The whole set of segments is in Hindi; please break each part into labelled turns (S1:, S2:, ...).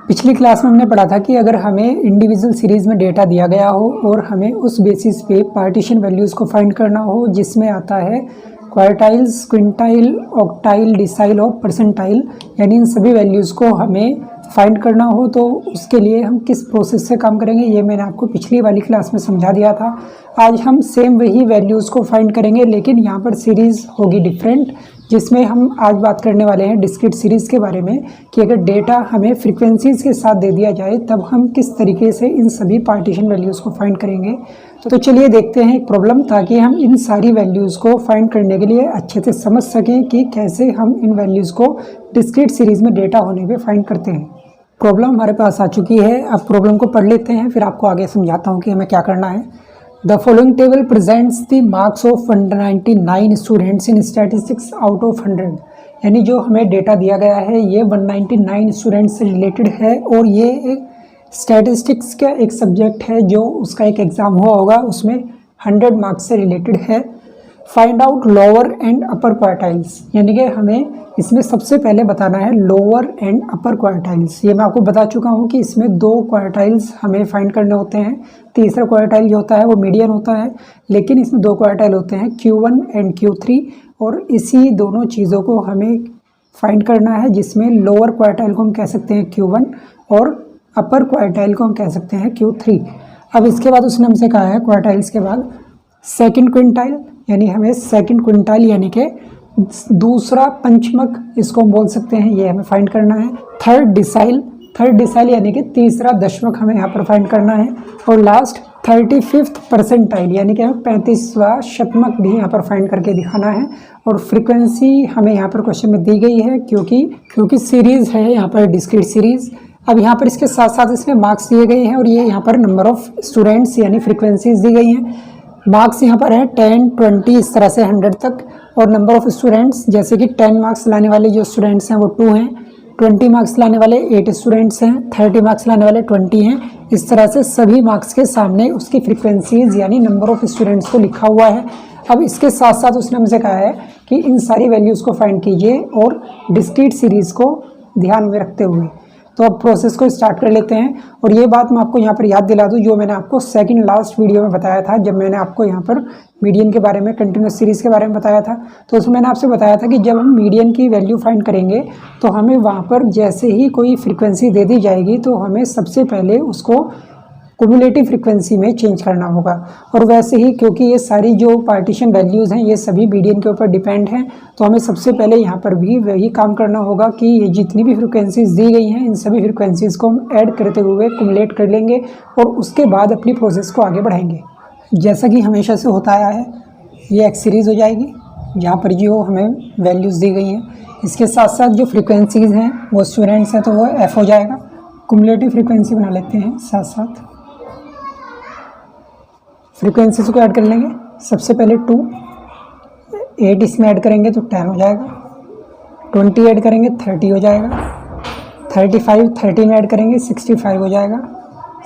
S1: पिछली क्लास में हमने पढ़ा था कि अगर हमें इंडिविजुअल सीरीज़ में डेटा दिया गया हो और हमें उस बेसिस पे पार्टीशन वैल्यूज़ को फाइंड करना हो, जिसमें आता है क्वार्टाइल्स, क्विंटाइल, ऑक्टाइल, डिसाइल और परसेंटाइल, यानी इन सभी वैल्यूज़ को हमें फाइंड करना हो, तो उसके लिए हम किस प्रोसेस से काम करेंगे ये मैंने आपको पिछली वाली क्लास में समझा दिया था। आज हम सेम वही वैल्यूज़ को फाइंड करेंगे, लेकिन यहाँ पर सीरीज़ होगी डिफरेंट, जिसमें हम आज बात करने वाले हैं डिस्क्रीट सीरीज़ के बारे में कि अगर डेटा हमें फ्रीक्वेंसीज़ के साथ दे दिया जाए तब हम किस तरीके से इन सभी पार्टीशन वैल्यूज़ को फाइंड करेंगे। तो चलिए देखते हैं एक प्रॉब्लम, ताकि हम इन सारी वैल्यूज़ को फाइंड करने के लिए अच्छे से समझ सकें कि कैसे हम इन वैल्यूज़ को डिस्क्रीट सीरीज़ में डेटा होने पे फाइंड करते हैं। प्रॉब्लम हमारे पास आ चुकी है, अब प्रॉब्लम को पढ़ लेते हैं, फिर आपको आगे समझाता हूँ कि हमें क्या करना है। The following table presents the marks of 199 students in statistics out of 100। यानी जो हमें डेटा दिया गया है ये 199 स्टूडेंट्स से रिलेटेड है और ये एक स्टैटिस्टिक्स का एक सब्जेक्ट है जो उसका एक एग्ज़ाम हुआ होगा, उसमें 100 मार्क्स से रिलेटेड है। Find out lower and upper quartiles, यानी कि हमें इसमें सबसे पहले बताना है लोअर एंड अपर क्वार्टाइल्स। ये मैं आपको बता चुका हूँ कि इसमें 2 क्वार्टाइल्स हमें फाइंड करने होते हैं। तीसरा क्वार्टाइल जो होता है वो मीडियन होता है, लेकिन इसमें 2 क्वार्टाइल होते हैं, Q1 एंड Q3, और इसी दोनों चीज़ों को हमें फाइंड करना है, जिसमें लोअर क्वार्टाइल को हम कह सकते हैं Q1 और अपर क्वार्टाइल को हम कह सकते हैं Q3। अब इसके बाद उसने हमसे कहा है क्वार्टाइल्स के बाद सेकंड क्विंटाइल, यानी हमें सेकंड क्विंटाइल यानी कि दूसरा पंचमक इसको हम बोल सकते हैं, ये हमें फाइंड करना है। थर्ड डिसाइल यानी कि तीसरा दशमक हमें यहाँ पर फाइंड करना है। और लास्ट 35th परसेंटाइल, यानी कि हमें 35वां शतमक भी यहाँ पर फाइंड करके दिखाना है। और फ्रीक्वेंसी हमें यहाँ पर क्वेश्चन में दी गई है क्योंकि सीरीज़ है यहाँ पर डिस्क्रीट सीरीज़। अब यहाँ पर इसके साथ साथ इसमें मार्क्स दिए गए हैं और ये यहाँ पर नंबर ऑफ़ स्टूडेंट्स यानी फ्रीक्वेंसीज दी गई हैं। मार्क्स यहाँ पर है 10, 20 इस तरह से 100 तक, और नंबर ऑफ़ स्टूडेंट्स जैसे कि 10 मार्क्स लाने वाले जो स्टूडेंट्स हैं वो 2 हैं, 20 मार्क्स लाने वाले 8 स्टूडेंट्स हैं, 30 मार्क्स लाने वाले 20 हैं। इस तरह से सभी मार्क्स के सामने उसकी फ्रीक्वेंसीज यानी नंबर ऑफ़ स्टूडेंट्स को लिखा हुआ है। अब इसके साथ साथ उसने हमसे कहा है कि इन सारी वैल्यूज़ को फाइंड कीजिए और डिस्क्रीट सीरीज़ को ध्यान में रखते हुए। तो अब प्रोसेस को स्टार्ट कर लेते हैं। और ये बात मैं आपको यहाँ पर याद दिला दूँ जो मैंने आपको सेकंड लास्ट वीडियो में बताया था, जब मैंने आपको यहाँ पर मीडियन के बारे में, कंटिन्यूस सीरीज़ के बारे में बताया था। तो उसमें मैंने आपसे बताया था कि जब हम मीडियन की वैल्यू फाइंड करेंगे तो हमें वहाँ पर जैसे ही कोई फ्रीक्वेंसी दे दी जाएगी तो हमें सबसे पहले उसको क्युमुलेटिव फ्रीक्वेंसी में चेंज करना होगा। और वैसे ही क्योंकि ये सारी जो पार्टीशन वैल्यूज़ हैं ये सभी मीडियन के ऊपर डिपेंड हैं, तो हमें सबसे पहले यहाँ पर भी वही काम करना होगा कि ये जितनी भी फ्रीक्वेंसीज़ दी गई हैं इन सभी फ्रीक्वेंसीज़ को हम ऐड करते हुए क्युमुलेट कर लेंगे और उसके बाद अपनी प्रोसेस को आगे बढ़ाएंगे। जैसा कि हमेशा से होता आया है, ये एक सीरीज़ हो जाएगी जहाँ पर जो हमें वैल्यूज़ दी गई हैं, इसके साथ साथ जो फ्रीक्वेंसीज़ हैं वो स्टूडेंट्स हैं तो वो F हो जाएगा। क्युमुलेटिव फ्रीक्वेंसी बना लेते हैं, साथ साथ फ्रीक्वेंसीज को ऐड कर लेंगे। सबसे पहले 2, 8 इसमें ऐड करेंगे तो 10 हो जाएगा, 20 ऐड करेंगे 30 हो जाएगा, 35 30 में ऐड करेंगे 65 हो जाएगा,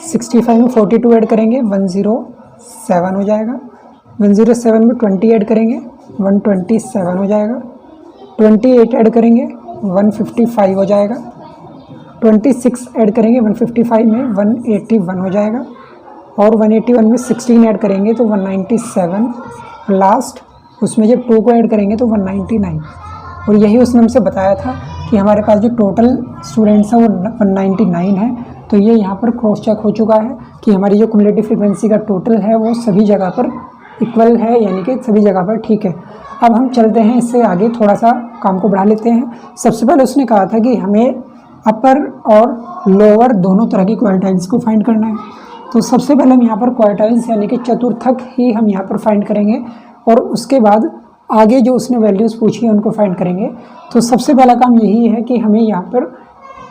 S1: 65 में 42 ऐड करेंगे 107 हो जाएगा, 107 में 20 ऐड करेंगे 127 हो जाएगा, 28 ऐड करेंगे 155 हो जाएगा, 26 ऐड करेंगे 155 में 181 हो जाएगा, और 181 में 16 ऐड करेंगे तो 197, लास्ट उसमें जब 2 को ऐड करेंगे तो 199। और यही उसने हमसे बताया था कि हमारे पास जो टोटल स्टूडेंट्स हैं वो 199 है। तो ये यहाँ पर क्रॉस चेक हो चुका है कि हमारी जो क्युमुलेटिव फ्रीक्वेंसी का टोटल है वो सभी जगह पर इक्वल है, यानी कि सभी जगह पर ठीक है। अब हम चलते हैं इससे आगे, थोड़ा सा काम को बढ़ा लेते हैं। सबसे पहले उसने कहा था कि हमें अपर और लोअर दोनों तरह की क्वार्टाइल्स को फाइंड करना है। तो सबसे पहले हम यहाँ पर क्वार्टाइल्स यानी कि चतुर्थक ही हम यहाँ पर फाइंड करेंगे और उसके बाद आगे जो उसने वैल्यूज़ पूछी है उनको फाइंड करेंगे। तो सबसे पहला काम यही है कि हमें यहाँ पर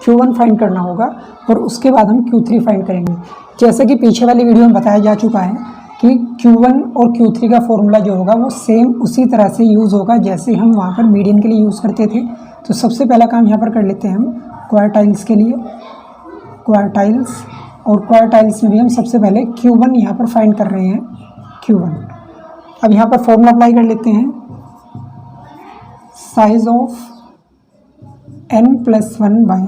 S1: Q1 फाइंड करना होगा और उसके बाद हम Q3 फाइंड करेंगे। जैसे कि पीछे वाली वीडियो में बताया जा चुका है कि Q1 और Q3 का फॉर्मूला जो होगा वो सेम उसी तरह से यूज़ होगा जैसे हम वहाँ पर मीडियन के लिए यूज़ करते थे। तो सबसे पहला काम यहाँ पर कर लेते हैं हम क्वार्टाइल्स के लिए, क्वार्टाइल्स। और क्वार्टाइल्स में भी हम सबसे पहले Q1 यहाँ पर फाइंड कर रहे हैं, Q1। अब यहाँ पर फॉर्मूला अप्लाई कर लेते हैं, size of n+1 by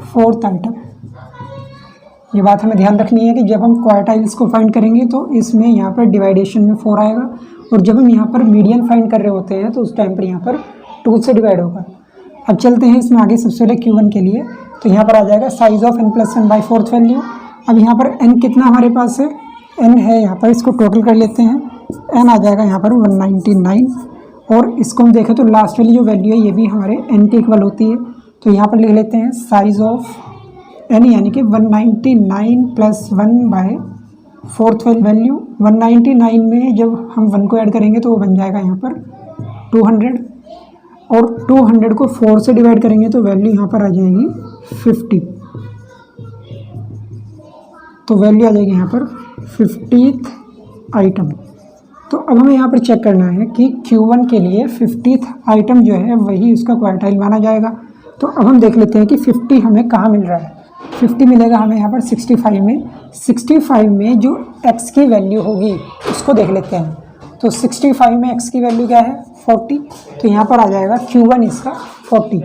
S1: fourth item. ये बात हमें ध्यान रखनी है कि जब हम क्वार्टाइल्स को फाइंड करेंगे तो इसमें यहाँ पर डिवाइडेशन में 4 आएगा, और जब हम यहाँ पर मीडियन फाइंड कर रहे होते हैं तो उस टाइम पर यहाँ पर 2 से डिवाइड होगा। अब चलते हैं इसमें आगे। सबसे पहले Q1 के लिए तो यहाँ पर आ जाएगा size of n+1 by fourth value. अब यहाँ पर n कितना हमारे पास है, n है यहाँ पर, इसको टोटल कर लेते हैं। n आ जाएगा यहाँ पर 199, और इसको हम देखें तो लास्ट वाली जो वैल्यू है ये भी हमारे n के इक्वल होती है। तो यहाँ पर लिख लेते हैं साइज ऑफ n यानी कि 199 + 1 बाय फोर्थ वैल्यू। 199 में जब हम 1 को ऐड करेंगे तो वो बन जाएगा यहाँ पर 200, और 200 को 4 से डिवाइड करेंगे तो वैल्यू यहाँ पर आ जाएगी 50। तो वैल्यू आ जाएगी यहाँ पर 50th आइटम। तो अब हमें यहाँ पर चेक करना है कि Q1 के लिए 50th आइटम जो है वही उसका क्वार्टाइल माना जाएगा। तो अब हम देख लेते हैं कि 50 हमें कहाँ मिल रहा है। 50 मिलेगा हमें यहाँ पर 65 में। 65 में जो x की वैल्यू होगी उसको देख लेते हैं। तो 65 में x की वैल्यू क्या है, 40। तो यहाँ पर आ जाएगा Q1 इसका 40।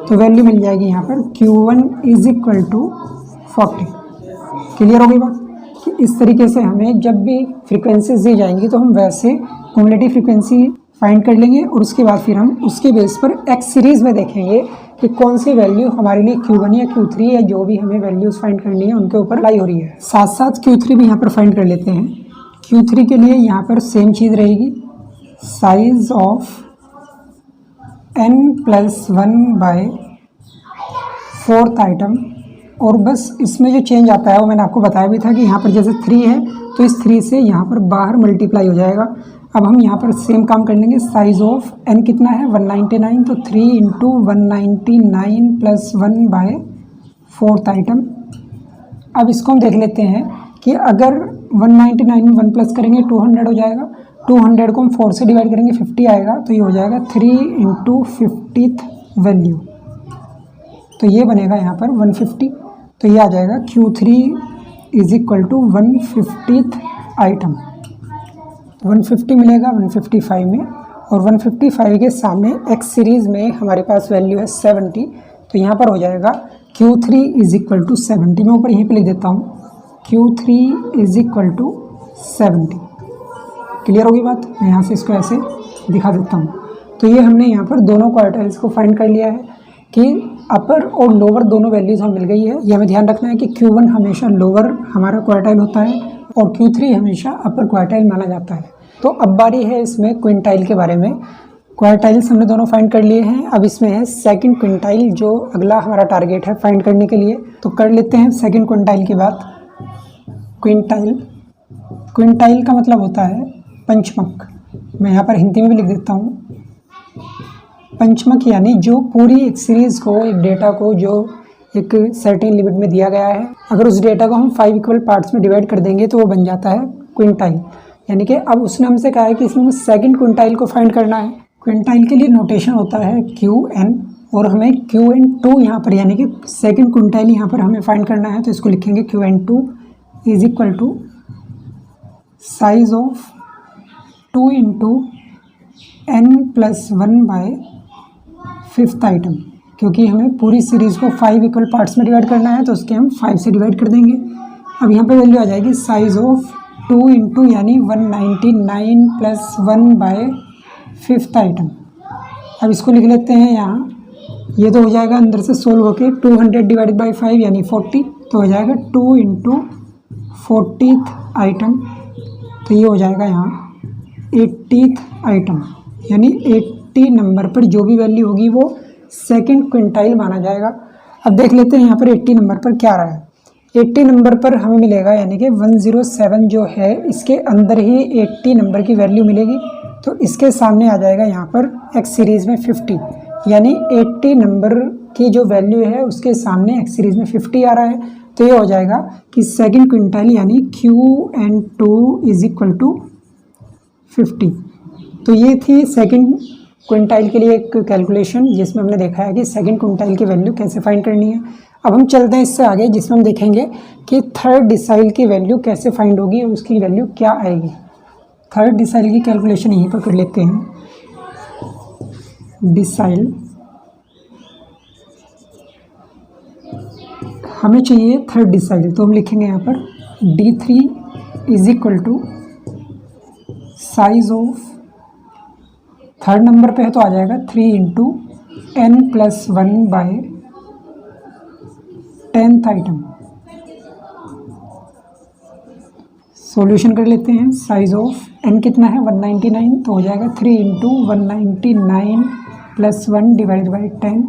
S1: तो वैल्यू मिल जाएगी यहाँ पर Q1 = 40। क्लियर होगी बात कि इस तरीके से हमें जब भी फ्रीक्वेंसीज दी जाएंगी तो हम वैसे क्युमुलेटिव फ्रीक्वेंसी फाइंड कर लेंगे, और उसके बाद फिर हम उसके बेस पर एक्स सीरीज़ में देखेंगे कि कौन सी वैल्यू हमारे लिए Q1 या Q3 या जो भी हमें वैल्यूज़ फाइंड करनी है उनके ऊपर अप्लाई हो रही है। साथ साथ Q3 भी यहाँ पर फाइंड कर लेते हैं। Q3 के लिए यहाँ पर सेम चीज़ रहेगी, size of n+1 by fourth item. और बस इसमें जो चेंज आता है वो मैंने आपको बताया भी था कि यहाँ पर जैसे 3 है तो इस 3 से यहाँ पर बाहर मल्टीप्लाई हो जाएगा। अब हम यहाँ पर सेम काम कर लेंगे। साइज ऑफ n कितना है, 199, तो 3 × 199 + 1 बाय फोर्थ आइटम। अब इसको हम देख लेते हैं कि अगर 199 में 1 प्लस करेंगे 200 हो जाएगा। 200 को हम 4 से डिवाइड करेंगे 50 आएगा, तो ये हो जाएगा 3 × 50th वैल्यू। तो ये बनेगा यहाँ पर 150। तो ये आ जाएगा Q3 = 150th आइटम। 150 मिलेगा 155 में, और 155 के सामने एक्स सीरीज़ में हमारे पास वैल्यू है 70। तो यहाँ पर हो जाएगा Q3 = 70। मैं ऊपर यहीं पे लिख देता हूँ Q3 = 70। क्लियर होगी बात। मैं यहाँ से इसको ऐसे दिखा देता हूँ। तो ये हमने यहाँ पर दोनों क्वार्टाइल्स को फाइंड कर लिया है कि अपर और लोअर दोनों वैल्यूज़ हमें मिल गई है। ये हमें ध्यान रखना है कि Q1 हमेशा लोअर हमारा क्वार्टाइल होता है और Q3 हमेशा अपर क्वार्टाइल माना जाता है। तो अब बारी है इसमें क्विंटाइल के बारे में। क्वार्टाइल्स हमने दोनों फाइंड कर लिए हैं। अब इसमें है सेकंड क्विंटाइल, जो अगला हमारा टारगेट है फाइंड करने के लिए। तो कर लेते हैं सेकंड क्विंटाइल की बात। क्विंटाइल, क्विंटाइल का मतलब होता है पंचमक। मैं यहाँ पर हिंदी में भी लिख देता हूँ। पंचमक यानी जो पूरी एक सीरीज़ को, एक डेटा को जो एक सर्टेन लिमिट में दिया गया है, अगर उस डेटा को हम 5 इक्वल पार्ट्स में डिवाइड कर देंगे तो वो बन जाता है क्विंटाइल। यानी कि अब उसने हमसे कहा है कि इसमें सेकंड क्विंटाइल को फाइंड करना है। क्विंटाइल के लिए नोटेशन होता है QN, और हमें QN2 यहाँ पर यानी कि सेकंड क्विंटाइल यहाँ पर हमें फाइंड करना है। तो इसको लिखेंगे QN2 = size of 2 × n+1 by fifth item. क्योंकि हमें पूरी सीरीज़ को 5 इक्वल पार्ट्स में डिवाइड करना है तो उसके हम 5 से डिवाइड कर देंगे। अब यहाँ पे वैल्यू आ जाएगी साइज ऑफ 2 × यानी 199 + 1 बाय फिफ्थ आइटम। अब इसको लिख लेते हैं यहाँ। ये तो हो जाएगा अंदर से सोल्व होके 200 / 5 यानी 40। तो हो जाएगा 2 × 40th आइटम। तो ये हो जाएगा यहाँ 80th आइटम, यानी 80 नंबर पर जो भी वैल्यू होगी वो सेकंड क्विंटाइल माना जाएगा। अब देख लेते हैं यहाँ पर 80 नंबर पर क्या रहा है। 80 नंबर पर हमें मिलेगा यानी कि 107 जो है इसके अंदर ही 80 नंबर की वैल्यू मिलेगी। तो इसके सामने आ जाएगा यहाँ पर एक्स सीरीज़ में 50, यानी 80 नंबर की जो वैल्यू है उसके सामने एक्स सीरीज़ में 50 आ रहा है। तो ये हो जाएगा कि सेकंड क्विंटाइल यानी QN2 = 50। तो ये थी सेकंड क्विंटाइल के लिए एक कैलकुलेशन जिसमें हमने देखा है कि सेकंड क्विंटाइल की वैल्यू कैसे फाइंड करनी है। अब हम चलते हैं इससे आगे, जिसमें हम देखेंगे कि थर्ड डिसाइल की वैल्यू कैसे फाइंड होगी और उसकी वैल्यू क्या आएगी। थर्ड डिसाइल की कैलकुलेशन यहीं पर कर लेते हैं। डिसाइल हमें चाहिए थर्ड डिसाइल, तो हम लिखेंगे यहाँ पर D3 is equal to size of, third number पे है तो आ जाएगा 3 into n+1 bye 10th item. Solution कर लेते हैं। साइज ऑफ n कितना है 199, तो हो जाएगा 3 इंटू 199+1 डिवाइड बाई 10।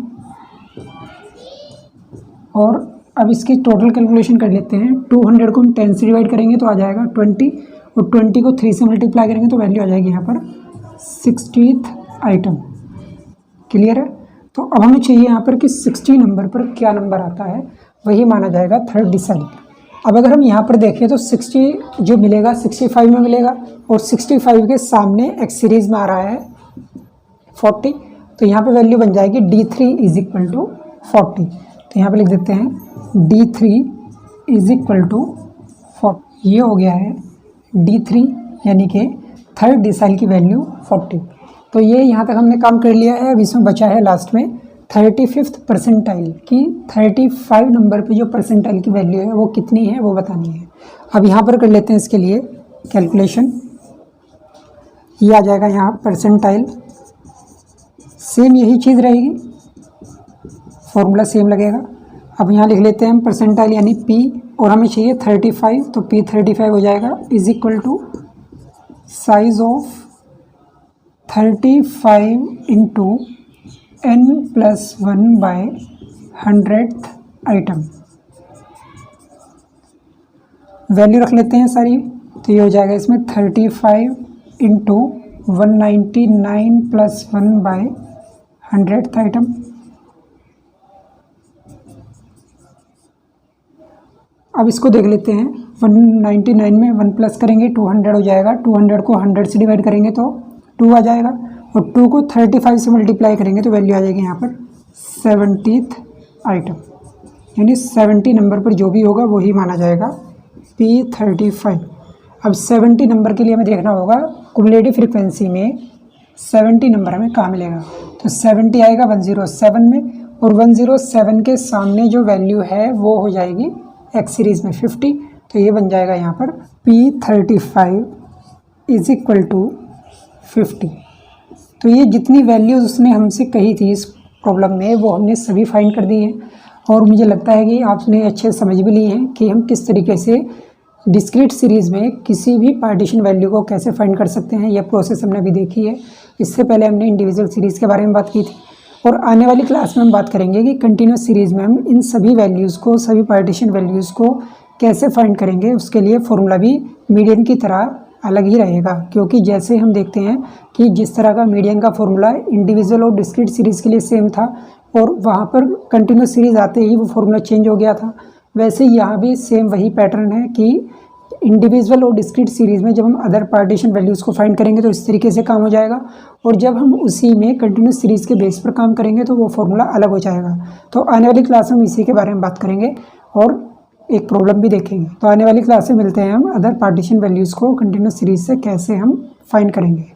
S1: और अब इसकी टोटल कैलकुलेशन कर लेते हैं। 200 को हम 10 से डिवाइड करेंगे तो आ जाएगा 20, और 20 को 3 से मल्टीप्लाई करेंगे तो वैल्यू आ जाएगी यहाँ पर 60th आइटम। क्लियर है? तो अब हमें चाहिए यहाँ पर कि 60 नंबर पर क्या नंबर आता है, वही माना जाएगा थर्ड डिसाइल। अब अगर हम यहाँ पर देखें तो 60 जो मिलेगा 65 में मिलेगा, और 65 के सामने एक्स सीरीज में आ रहा है 40, तो यहाँ पे वैल्यू बन जाएगी D3 इज इक्वल टू 40। तो यहाँ पे लिख देते हैं D3 इज इक्वल टू 40। ये हो गया है D3 यानी कि थर्ड डिसाइल की वैल्यू 40। तो ये यहाँ तक हमने काम कर लिया है। अब इसमें बचा है लास्ट में 35th परसेंटाइल की 35 नंबर पे जो परसेंटाइल की वैल्यू है वो कितनी है वो बतानी है। अब यहाँ पर कर लेते हैं इसके लिए कैलकुलेशन। ये आ जाएगा यहाँ परसेंटाइल, सेम यही चीज़ रहेगी, फॉर्मूला सेम लगेगा। अब यहाँ लिख लेते हैं हम परसेंटाइल यानी P, और हमें चाहिए 35, तो P35 हो जाएगा is equal to size of 35 into n+1 by 100th item. Value रख लेते हैं सारी, तो ये हो जाएगा इसमें 35 इंटू 199+1 बाय 100th आइटम। अब इसको देख लेते हैं। 199 में 1 प्लस करेंगे 200 हो जाएगा, 200 को 100 से डिवाइड करेंगे तो 2 आ जाएगा, और 2 को 35 से मल्टीप्लाई करेंगे तो वैल्यू आ जाएगी यहाँ पर 70th आइटम। यानी 70 नंबर पर जो भी होगा वही माना जाएगा P35। अब 70 नंबर के लिए हमें देखना होगा कुमुलेटिव फ्रीक्वेंसी में 70 नंबर हमें कहाँ मिलेगा। तो 70 आएगा 107 में, और 107 के सामने जो वैल्यू है वो हो जाएगी एक्स सीरीज़ में 50। तो ये बन जाएगा यहाँ पर P35 इज इक्वल टू 50। तो ये जितनी वैल्यूज़ उसने हमसे कही थी इस प्रॉब्लम में वो हमने सभी फाइंड कर दी हैं, और मुझे लगता है कि आपने अच्छे समझ भी ली हैं कि हम किस तरीके से डिस्क्रीट सीरीज़ में किसी भी पार्टीशन वैल्यू को कैसे फाइंड कर सकते हैं। यह प्रोसेस हमने अभी देखी है। इससे पहले हमने इंडिविजुअल सीरीज़ के बारे में बात की थी, और आने वाली क्लास में हम बात करेंगे कि कंटिन्यूस सीरीज़ में हम इन सभी वैल्यूज़ को, सभी पार्टीशन वैल्यूज़ को कैसे फाइंड करेंगे। उसके लिए फॉर्मूला भी मीडियन की तरह अलग ही रहेगा, क्योंकि जैसे हम देखते हैं कि जिस तरह का मीडियन का फॉर्मूला इंडिविजुअल और डिस्क्रीट सीरीज़ के लिए सेम था, और वहाँ पर कंटिन्यूस सीरीज़ आते ही वो फॉर्मूला चेंज हो गया था, वैसे यहाँ भी सेम वही पैटर्न है कि इंडिविजुअल और डिस्क्रीट सीरीज़ में जब हम अदर पार्टीशन वैल्यूज़ को फाइंड करेंगे तो इस तरीके से काम हो जाएगा, और जब हम उसी में कंटिन्यूस सीरीज़ के बेस पर काम करेंगे तो वो फॉर्मूला अलग हो जाएगा। तो आने वाली क्लास में हम इसी के बारे में बात करेंगे और एक प्रॉब्लम भी देखेंगे। तो आने वाली क्लास में मिलते हैं हम अदर पार्टीशन वैल्यूज़ को कंटिन्यूस सीरीज़ से कैसे हम फाइंड करेंगे।